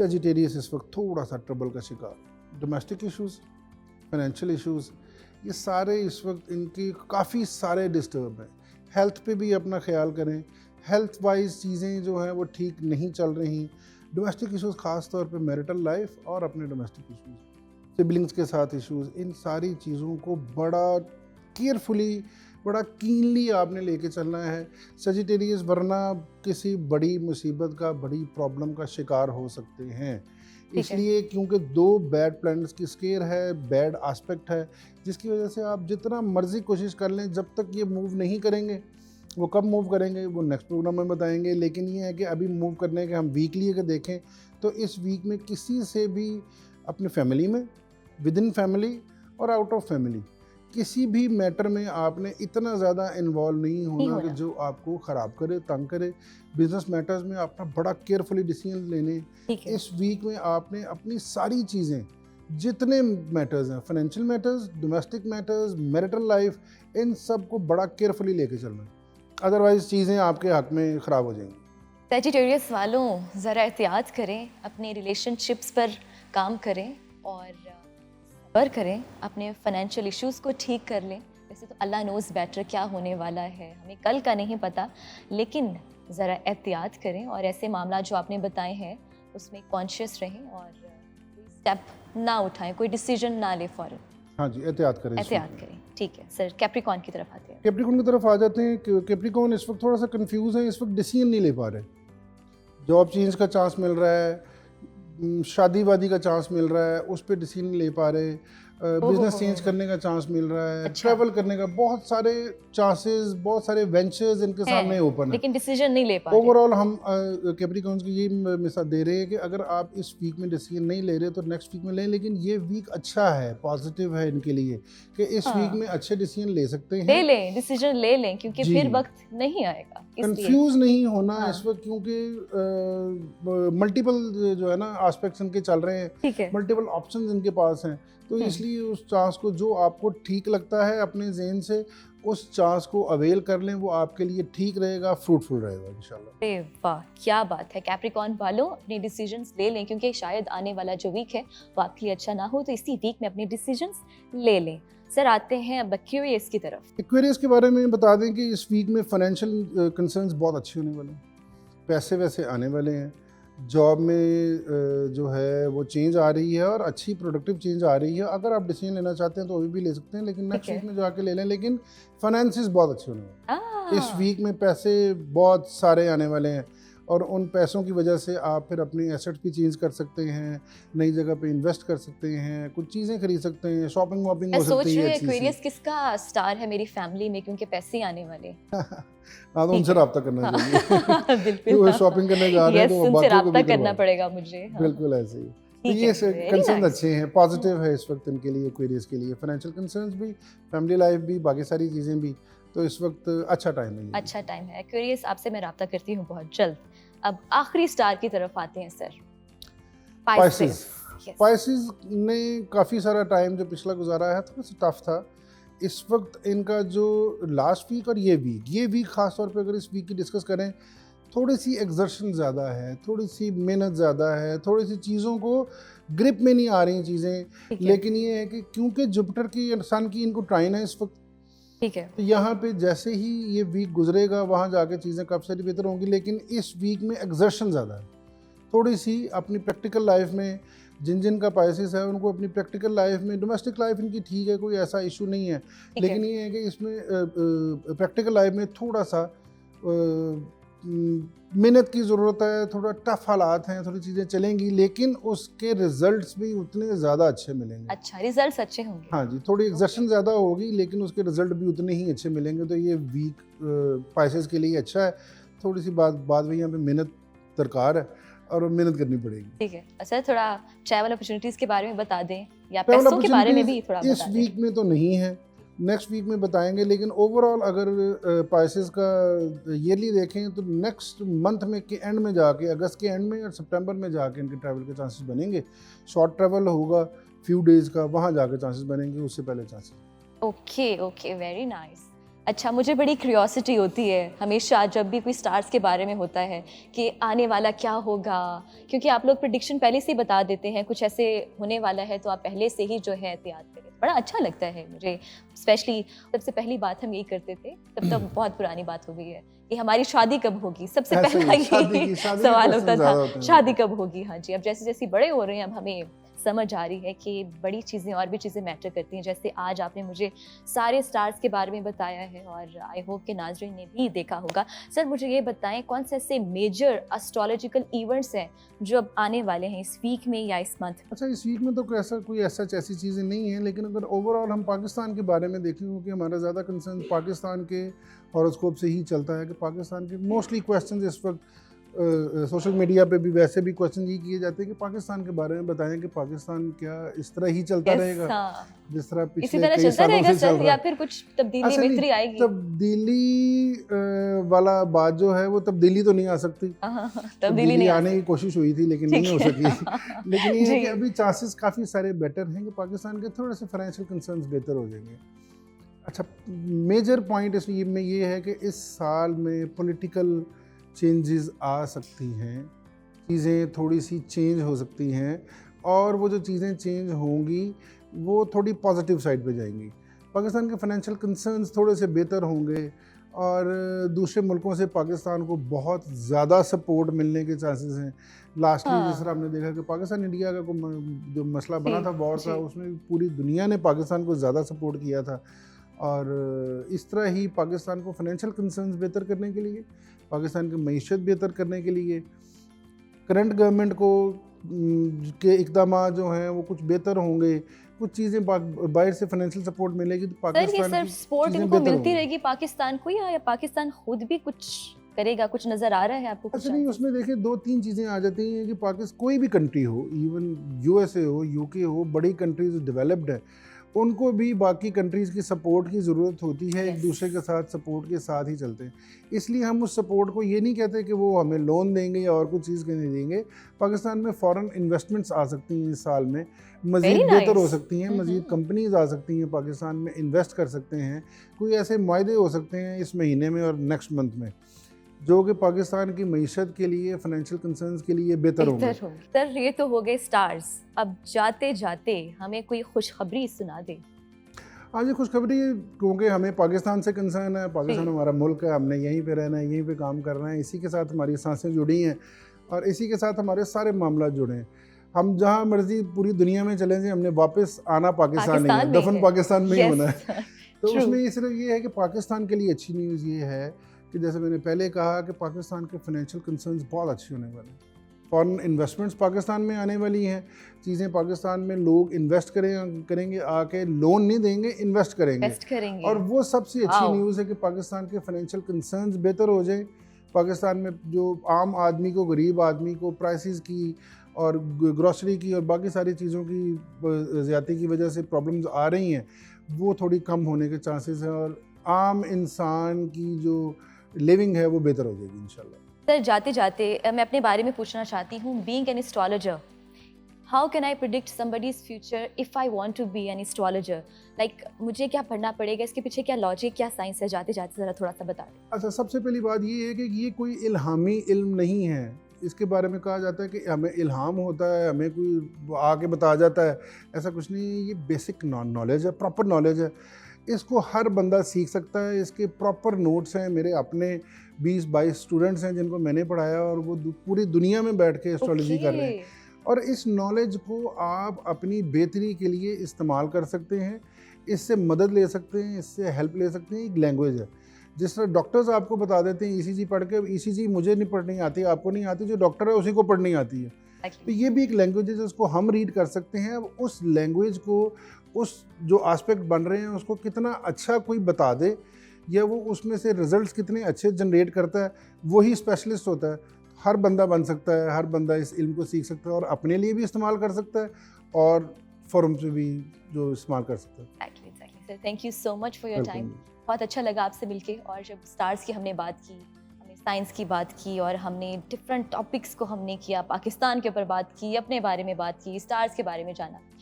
Sagittarius इस वक्त थोड़ा सा ट्रबल का शिकार, डोमेस्टिक इश्यूज, फाइनेंशियल इश्यूज, ये सारे इस वक्त इनके काफ़ी सारे डिस्टर्ब हैं। हेल्थ पे भी अपना ख्याल करें, हेल्थ वाइज चीज़ें जो हैं वो ठीक नहीं चल रही। डोमेस्टिक इश्यूज ख़ास तौर पे मैरिटल लाइफ और अपने डोमेस्टिक इश्यूज, सिबलिंग्स के साथ इश्यूज, इन सारी चीज़ों को बड़ा केयरफुली, बड़ा कीनली आपने लेके चलना है सजिटेरियस, वरना किसी बड़ी मुसीबत का, बड़ी प्रॉब्लम का शिकार हो सकते हैं। इसलिए क्योंकि 2 बैड प्लैनेट्स की स्केयर है, बैड एस्पेक्ट है, जिसकी वजह से आप जितना मर्जी कोशिश कर लें, जब तक ये मूव नहीं करेंगे, वो कब मूव करेंगे वो नेक्स्ट प्रोग्राम में बताएंगे। लेकिन ये है कि अभी मूव करने के हम वीकली अगर देखें तो इस वीक में किसी से भी अपने फैमिली में, विद इन फैमिली और आउट ऑफ फैमिली, किसी भी मैटर में आपने इतना ज़्यादा इन्वॉल्व नहीं होना कि जो आपको ख़राब करे, तंग करे। बिजनेस मैटर्स में अपना बड़ा केयरफुली डिसीजन लेने। इस वीक में आपने अपनी सारी चीज़ें, जितने मैटर्स हैं, financial matters, domestic matters, marital life, इन सब को बड़ा केयरफुली लेके चलना, अदरवाइज चीज़ें आपके हक में ख़राब हो जाएंगी। सेजिटेरियस वालों ज़रा एहतियात करें, अपने रिलेशनशिप्स पर काम करें और सब्र करें, अपने फाइनेंशियल इश्यूज़ को ठीक कर लें। वैसे तो अल्लाह नोज़ बेटर क्या होने वाला है, हमें कल का नहीं पता, लेकिन ज़रा एहतियात करें और ऐसे मामला जो आपने बताए हैं उसमें कॉन्शियस रहें और कोई स्टेप ना उठाएं, कोई डिसीजन ना ले फ़ौरन। हाँ जी, एहतियात करें। ठीक है सर, कैप्रिकॉर्न की तरफ आते हैं। कैप्रिकॉर्न की तरफ आ जाते हैं। कैप्रिकॉर्न इस वक्त थोड़ा सा कंफ्यूज है, इस वक्त डिसीजन नहीं ले पा रहे। जॉब चेंज का चांस मिल रहा है, शादी वादी का चांस मिल रहा है, उस पर डिसीजन नहीं ले पा रहे। बिजनेस चेंज करने का चांस मिल रहा है, ट्रैवल करने का, बहुत सारे चांसेस, बहुत सारे वेंचर्स इनके सामने ओपन है, लेकिन डिसीजन नहीं ले पा रहे। ओवरऑल हम कैप्रिकॉर्न्स की ये मिसाल दे रहे हैं कि अगर आप इस वीक में डिसीजन नहीं ले रहे तो नेक्स्ट वीक में लें। लेकिन ये वीक अच्छा है, पॉजिटिव है इनके लिए कि इस वीक में अच्छे डिसीजन ले सकते हैं। ले लें, डिसीजन ले लें, क्योंकि फिर वक्त नहीं आएगा। कंफ्यूज नहीं होना इस वक्त, क्योंकि मल्टीपल जो है ना एस्पेक्ट्स इनके चल रहे हैं, मल्टीपल ऑप्शंस इनके पास हैं। तो इसलिए उस चांस को, जो आपको ठीक लगता है अपने ज़हन से, उस चांस को अवेल कर लें, वो आपके लिए ठीक रहेगा, फ्रूटफुल रहेगा इंशाल्लाह। वाह, क्या बात है। कैप्रिकॉर्न वालों, अपने डिसीजंस ले लें, क्योंकि शायद आने वाला जो वीक है वो आपके लिए अच्छा ना हो, तो इसी वीक में अपने डिसीजंस ले लें। सर आते हैं अब एक्वेरियस की तरफ। एक्वेरियस के बारे में बता दें कि इस वीक में फाइनेंशियल कंसर्न्स बहुत अच्छे होने वाले हैं, पैसे वैसे आने वाले हैं, जॉब में जो है वो चेंज आ रही है और अच्छी प्रोडक्टिव चेंज आ रही है। अगर आप डिसीजन लेना चाहते हैं तो अभी भी ले सकते हैं, लेकिन नेक्स्ट वीक में जाके ले लें। लेकिन फाइनेंसेस बहुत अच्छे होने वाले हैं। इस वीक में पैसे बहुत सारे आने वाले हैं और उन पैसों की वजह से आप फिर अपनी एसेट्स भी चेंज कर सकते हैं, नई जगह पे इन्वेस्ट कर सकते हैं, कुछ चीज़ें खरीद सकते हैं, शॉपिंग वॉपिंग हो सकती है। एक्वेरियस किसका स्टार है मेरी फैमिली में, क्योंकि पैसे ही आने वाले। हाँ, तो उनसे रब्ता करना चाहिए। बिल्कुल, शॉपिंग करने जा रहे हैं तो उनसे रब्ता करना पड़ेगा मुझे। बिल्कुल ऐसे ही। तो ये कंसर्न अच्छे हैं, पॉजिटिव है इस वक्त इनके लिए, एक्वेरियस के लिए। फाइनेंशियल कंसर्न्स भी, फैमिली लाइफ भी, बाकी सारी चीज़ें भी, तो इस वक्त अच्छा टाइम है। अच्छा टाइम है। एक्वेरियस, आपसे मैं रब्ता करती हूँ बहुत जल्द। अब आखिरी स्टार की तरफ आते हैं सर, पाइसेस। पाइसेस ने काफ़ी सारा टाइम जो पिछला गुजारा है थोड़ा सा टफ था। इस वक्त इनका जो लास्ट वीक और ये वीक ख़ास तौर पे अगर इस वीक की डिस्कस करें, थोड़ी सी एक्सर्शन ज़्यादा है, थोड़ी सी मेहनत ज़्यादा है, थोड़ी सी चीज़ों को ग्रिप में नहीं आ रही चीज़ें। लेकिन ये है कि क्योंकि जुपिटर की, सन की इनको ट्राइन है इस वक्त, ठीक है, तो यहाँ पे जैसे ही ये वीक गुजरेगा वहाँ जाके चीज़ें काफ़ी सारी बेहतर होंगी। लेकिन इस वीक में एक्सर्शन ज़्यादा है, थोड़ी सी अपनी प्रैक्टिकल लाइफ में, जिन का पाइसेस है उनको अपनी प्रैक्टिकल लाइफ में, डोमेस्टिक लाइफ इनकी ठीक है, कोई ऐसा इशू नहीं है, लेकिन ये है कि इसमें प्रैक्टिकल लाइफ में थोड़ा सा मेहनत की ज़रूरत है, थोड़ा टफ हालात हैं, थोड़ी चीज़ें चलेंगी, लेकिन उसके रिजल्ट्स भी उतने ज़्यादा अच्छे मिलेंगे। अच्छा, रिजल्ट्स अच्छे होंगे। हाँ जी, थोड़ी एक्सर्शन ज़्यादा होगी लेकिन उसके रिजल्ट भी उतने ही अच्छे मिलेंगे। तो ये वीक पाइसेस के लिए अच्छा है। थोड़ी सी बात वही, यहाँ पे मेहनत दरकार है और मेहनत करनी पड़ेगी। ठीक है। अच्छा, थोड़ा ट्रैवल अपॉर्चुनिटीज़ के बारे में बता दें, या पैसों के बारे में भी थोड़ा बता दें। इस वीक में तो नहीं है, नेक्स्ट वीक में बताएंगे। लेकिन ओवरऑल अगर पाइसेस का ईयरली देखें तो नेक्स्ट मंथ में के एंड में जाके, अगस्त के एंड में और सितंबर में जाके इनके ट्रैवल के चांसेस बनेंगे। शॉर्ट ट्रैवल होगा फ्यू डेज का, वहाँ जाके चांसेस बनेंगे, उससे पहले चांसेस। Okay, very nice. अच्छा, मुझे बड़ी क्यूरियोसिटी होती है हमेशा जब भी कोई स्टार्स के बारे में होता है कि आने वाला क्या होगा, क्योंकि आप लोग प्रिडिक्शन पहले से ही बता देते हैं, कुछ ऐसे होने वाला है तो आप पहले से ही जो है एहतियात करें। बड़ा अच्छा लगता है मुझे, स्पेशली सबसे पहली बात हम यही करते थे, तब तो बहुत पुरानी बात हो गई है कि हमारी शादी कब होगी, सबसे ऐसे पहला ही शादी ये की सवाल question होता ज़्यादा था, होते हैं। शादी कब होगी। हाँ जी, अब जैसे जैसे बड़े हो रहे हैं अब हमें समझ आ रही है कि बड़ी चीज़ें और भी चीज़ें मैटर करती हैं। जैसे आज आपने मुझे सारे स्टार्स के बारे में बताया है और आई होप कि नाज़रीन ने भी देखा होगा। सर मुझे ये बताएं कौन से ऐसे मेजर एस्ट्रोलॉजिकल इवेंट्स हैं जो अब आने वाले हैं इस वीक में या इस मंथ? अच्छा, इस वीक में तो कोई ऐसा ऐसी चीज़ें नहीं है, लेकिन अगर ओवरऑल हम पाकिस्तान के बारे में देखें, क्योंकि हमारा ज़्यादा कंसर्न पाकिस्तान के हॉरोस्कोप से ही चलता है कि पाकिस्तान के मोस्टली क्वेश्चन इस वक्त सोशल मीडिया पे भी वैसे भी क्वेश्चन ये किए जाते हैं कि पाकिस्तान के बारे में बताएं कि पाकिस्तान क्या इस तरह ही चलता रहेगा हाँ, जिस तरह इसी पिछले तरह कई चलता सालों रहेगा से चल सर रहा या है। फिर कुछ तब्दीली असली बेहतरी आएगी? तब्दीली वाला बात जो है वो तब्दीली तो नहीं आ सकती। हाँ, तब्दीली तब्दीली नहीं आ आने की सकती। कोशिश हुई थी लेकिन नहीं ठीक हो है। सकी। लेकिन ये है जी। कि अभी चांसेस काफ़ी सारे बेटर हैं कि पाकिस्तान के थोड़े से फाइनेंशियल कंसर्न्स बेहतर हो जाएंगे। अच्छा, मेजर पॉइंट इसमें ये है कि इस साल में पॉलिटिकल चेंजेस आ सकती हैं, चीज़ें थोड़ी सी चेंज हो सकती हैं, और वो जो चीज़ें चेंज होंगी वो थोड़ी पॉजिटिव साइड पे जाएंगी। पाकिस्तान के फाइनेंशियल कंसर्न्स थोड़े से बेहतर होंगे, और दूसरे मुल्कों से पाकिस्तान को बहुत ज़्यादा सपोर्ट मिलने के चांसेस हैं। लास्टली जिस तरह हाँ, हमने देखा कि पाकिस्तान इंडिया का जो मसला बना जी, था, वॉर का, जी। उसमें भी पूरी दुनिया ने पाकिस्तान को ज़्यादा सपोर्ट किया था। और इस तरह ही पाकिस्तान को फाइनेंशियल कंसर्न्स बेहतर करने के लिए, पाकिस्तान की मईशत बेहतर करने के लिए, करंट गवर्नमेंट को के इक़दामात जो हैं वो कुछ बेहतर होंगे, कुछ चीज़ें बाहर से फाइनेंशियल सपोर्ट मिलेगी तो सर ये पाकिस्तान सर की सपोर्ट चीज़ें इनको बेहतर मिलती होंगी। रहेगी पाकिस्तान को या पाकिस्तान खुद भी कुछ करेगा? कुछ नजर आ रहा है आपको कुछ अच्छा नहीं, चांसेस? उसमें देखिए 2-3 चीज़ें आ जाती हैं कि कोई भी कंट्री हो, इवन यूएसए हो, यूके हो, बड़ी कंट्रीज डेवलप्ड है, उनको भी बाकी कंट्रीज़ की सपोर्ट की ज़रूरत होती है, एक यस। दूसरे के साथ सपोर्ट के साथ ही चलते हैं। इसलिए हम उस सपोर्ट को ये नहीं कहते कि वो हमें लोन देंगे या और कुछ चीज़ के नहीं देंगे। पाकिस्तान में फ़ॉरेन इन्वेस्टमेंट्स आ सकती हैं इस साल में, वेरी मज़ीद बेहतर हो नाइस। सकती हैं, मज़ीद कंपनीज़ आ सकती हैं पाकिस्तान में, इन्वेस्ट कर सकते हैं। कोई ऐसे मुआहदे हो सकते हैं इस महीने में और नेक्स्ट मंथ में, जो कि पाकिस्तान की मईशत के लिए, फाइनेंशियल कंसर्न्स के लिए बेहतर होंगे। बेहतर होगी। सर ये तो हो गए स्टार्स, अब जाते जाते हमें कोई खुशखबरी सुना दे। हाँ जी, खुशखबरी, क्योंकि हमें पाकिस्तान से कंसर्न है, पाकिस्तान जी। हमारा मुल्क है, हमने यहीं पे रहना है, यहीं पे काम करना है, इसी के साथ हमारी सांसें जुड़ी हैं और इसी के साथ हमारे सारे मामला जुड़े हैं। हम जहाँ मर्जी पूरी दुनिया में चले जाएं, हमने वापस आना पाकिस्तान नहीं है, पाकिस्तान में दफन है। पाकिस्तान में ही होना यस। है। तो ट्रू। उसमें ये सिर्फ ये है कि पाकिस्तान के लिए अच्छी न्यूज़ ये है कि जैसे मैंने पहले कहा कि पाकिस्तान के फाइनेंशियल कंसर्न्स बहुत अच्छे होने वाले हैं। फॉरेन इन्वेस्टमेंट्स पाकिस्तान में आने वाली हैं, चीज़ें पाकिस्तान में लोग इन्वेस्ट करेंगे आके, लोन नहीं देंगे, इन्वेस्ट करेंगे। बेस्ट करेंगे। और वो सबसे अच्छी वाओ। न्यूज़ है कि पाकिस्तान के फाइनेंशियल कंसर्न्स बेहतर हो जाए। पाकिस्तान में जो आम आदमी को, गरीब आदमी को प्राइसेस की और ग्रॉसरी की और बाकी सारी चीज़ों की ज़्यादती की वजह से प्रॉब्लम्स आ रही हैं, वो थोड़ी कम होने के चांसेस हैं और आम इंसान की जो लिविंग है वो बेहतर हो जाएगी इंशाल्लाह। सर जाते जाते मैं अपने बारे में पूछना चाहती हूँ, being an astrologer, how can I predict somebody's future if I want to be an astrologer? Like मुझे क्या पढ़ना पड़ेगा, इसके पीछे क्या लॉजिक, क्या साइंस है? जाते जाते ज़रा थोड़ा सा बता दें। अच्छा, सबसे पहली बात ये है कि ये कोई इल्हामी इल्म नहीं है। इसके बारे में कहा जाता है कि हमें इल्हाम होता है, हमें कोई आके बता जाता है, ऐसा कुछ नहीं है। ये बेसिक नॉलेज है, प्रॉपर नॉलेज है। इसको हर बंदा सीख सकता है। इसके प्रॉपर नोट्स हैं, मेरे अपने 20-22 स्टूडेंट्स हैं जिनको मैंने पढ़ाया और वो पूरी दुनिया में बैठ के एस्ट्रोलॉजी कर रहे हैं। और इस नॉलेज को आप अपनी बेहतरी के लिए इस्तेमाल कर सकते हैं, इससे मदद ले सकते हैं, इससे हेल्प ले सकते हैं। एक लैंग्वेज है, जिस तरह डॉक्टर्स आपको बता देते हैं ईसीजी पढ़ के, ईसीजी मुझे नहीं पढ़नी आती, आपको नहीं आती, जो डॉक्टर है उसी को पढ़नी आती है। तो ये भी एक लैंग्वेज है जिसको हम रीड कर सकते हैं। अब उस लैंग्वेज को, उस जो एस्पेक्ट बन रहे हैं उसको कितना अच्छा कोई बता दे, या वो उसमें से रिजल्ट्स कितने अच्छे जनरेट करता है, वही स्पेशलिस्ट होता है। हर बंदा बन सकता है, हर बंदा इस इल्म को सीख सकता है और अपने लिए भी इस्तेमाल कर सकता है और फॉरम से भी जो इस्तेमाल कर सकता है। Exactly sir, thank you so much for your time. Welcome. बहुत अच्छा लगा आपसे मिलके, और जब स्टार्स की हमने बात की, हमने साइंस की बात की और हमने डिफरेंट टॉपिक्स को हमने किया, पाकिस्तान के ऊपर बात की, अपने बारे में बात की, स्टार्स के बारे में जाना,